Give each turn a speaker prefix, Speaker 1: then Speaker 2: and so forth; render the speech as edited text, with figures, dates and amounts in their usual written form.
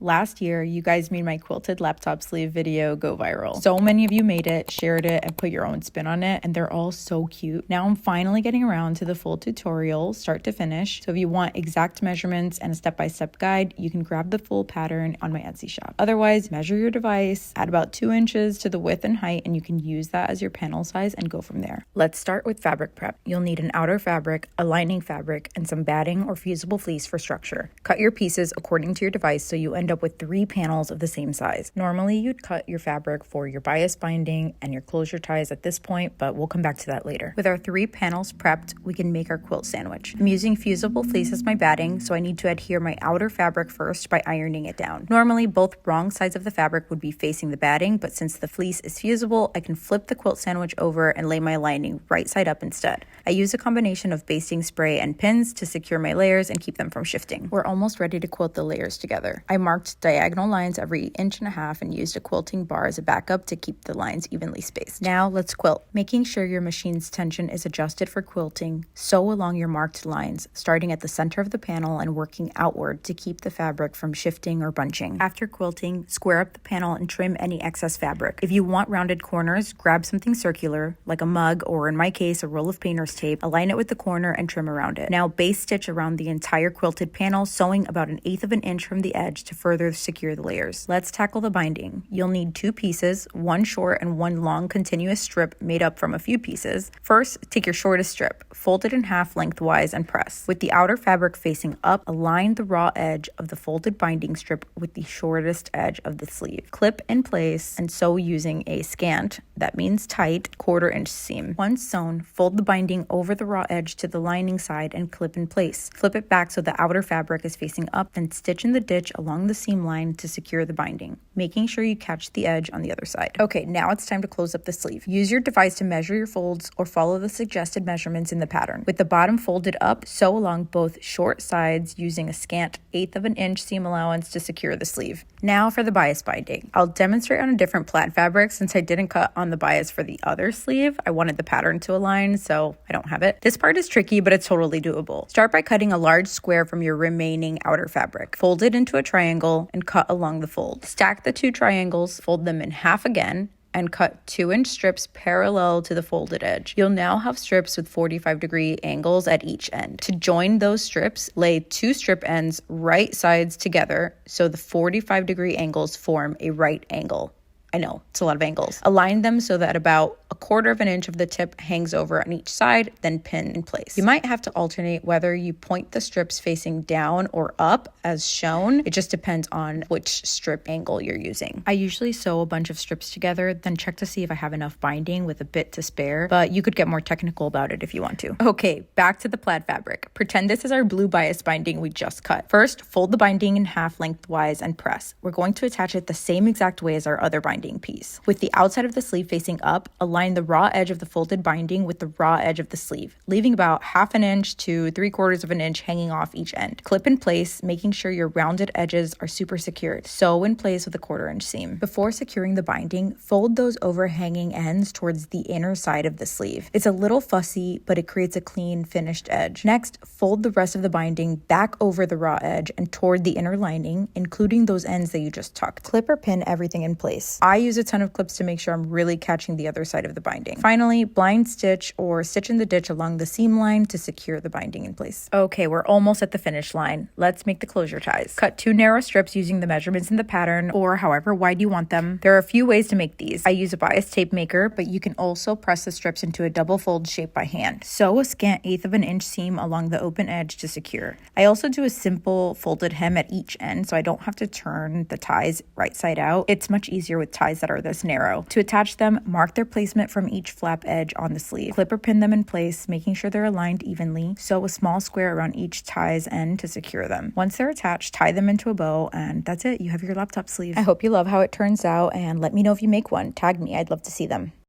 Speaker 1: Last year, you guys made my quilted laptop sleeve video go viral. So many of you made it, shared it, and put your own spin on it, and they're all so cute. Now I'm finally getting around to the full tutorial, start to finish. So if you want exact measurements and a step-by-step guide, you can grab the full pattern on my Etsy shop. Otherwise, measure your device, add about 2 inches to the width and height, and you can use that as your panel size and go from there. Let's start with fabric prep. You'll need an outer fabric, a lining fabric, and some batting or fusible fleece for structure. Cut your pieces according to your device so you end up with 3 panels of the same size. Normally, you'd cut your fabric for your bias binding and your closure ties at this point, but we'll come back to that later. With our 3 panels prepped, we can make our quilt sandwich. I'm using fusible fleece as my batting, so I need to adhere my outer fabric first by ironing it down. Normally, both wrong sides of the fabric would be facing the batting, but since the fleece is fusible, I can flip the quilt sandwich over and lay my lining right side up instead. I use a combination of basting spray and pins to secure my layers and keep them from shifting. We're almost ready to quilt the layers together. I marked diagonal lines every 1.5 inches and used a quilting bar as a backup to keep the lines evenly spaced. Now let's quilt. Making sure your machine's tension is adjusted for quilting, sew along your marked lines, starting at the center of the panel and working outward to keep the fabric from shifting or bunching. After quilting, square up the panel and trim any excess fabric. If you want rounded corners, grab something circular, like a mug or in my case, a roll of painter's tape, align it with the corner and trim around it. Now base stitch around the entire quilted panel, sewing about 1/8 inch from the edge to further secure the layers. Let's tackle the binding. You'll need 2 pieces, 1 short and 1 long continuous strip made up from a few pieces. First, take your shortest strip, fold it in half lengthwise and press. With the outer fabric facing up, align the raw edge of the folded binding strip with the shortest edge of the sleeve. Clip in place and sew using a scant, that means tight, 1/4 inch seam. Once sewn, fold the binding over the raw edge to the lining side and clip in place. Flip it back so the outer fabric is facing up, then stitch in the ditch along the seam line to secure the binding, making sure you catch the edge on the other side. Okay, now it's time to close up the sleeve. Use your device to measure your folds or follow the suggested measurements in the pattern. With the bottom folded up, sew along both short sides using a scant 1/8 inch seam allowance to secure the sleeve. Now for the bias binding. I'll demonstrate on a different plaid fabric since I didn't cut on the bias for the other sleeve. I wanted the pattern to align, so I don't have it. This part is tricky, but it's totally doable. Start by cutting a large square from your remaining outer fabric. Fold it into a triangle and cut along the fold. Stack the 2 triangles, fold them in half again, and cut 2-inch strips parallel to the folded edge. You'll now have strips with 45-degree angles at each end. To join those strips, lay 2 strip ends right sides together so the 45-degree angles form a right angle. I know, it's a lot of angles. Align them so that about 1/4 inch of the tip hangs over on each side, then pin in place. You might have to alternate whether you point the strips facing down or up as shown. It just depends on which strip angle you're using. I usually sew a bunch of strips together, then check to see if I have enough binding with a bit to spare, but you could get more technical about it if you want to. Okay, back to the plaid fabric. Pretend this is our blue bias binding we just cut. First, fold the binding in half lengthwise and press. We're going to attach it the same exact way as our other binding piece. With the outside of the sleeve facing up, align the raw edge of the folded binding with the raw edge of the sleeve, leaving about 1/2 inch to 3/4 inch hanging off each end. Clip in place, making sure your rounded edges are super secured. Sew in place with a 1/4 inch seam. Before securing the binding, fold those overhanging ends towards the inner side of the sleeve. It's a little fussy, but it creates a clean, finished edge. Next, fold the rest of the binding back over the raw edge and toward the inner lining, including those ends that you just tucked. Clip or pin everything in place. I use a ton of clips to make sure I'm really catching the other side of the binding. Finally, blind stitch or stitch in the ditch along the seam line to secure the binding in place. Okay, we're almost at the finish line. Let's make the closure ties. Cut 2 narrow strips using the measurements in the pattern or however wide you want them. There are a few ways to make these. I use a bias tape maker, but you can also press the strips into a double fold shape by hand. Sew a scant 1/8 inch seam along the open edge to secure. I also do a simple folded hem at each end so I don't have to turn the ties right side out. It's much easier with ties that are this narrow. To attach them, mark their placement from each flap edge on the sleeve. Clip or pin them in place, making sure they're aligned evenly. Sew a small square around each tie's end to secure them. Once they're attached, tie them into a bow, and that's it. You have your laptop sleeve. I hope you love how it turns out, and let me know if you make one. Tag me. I'd love to see them.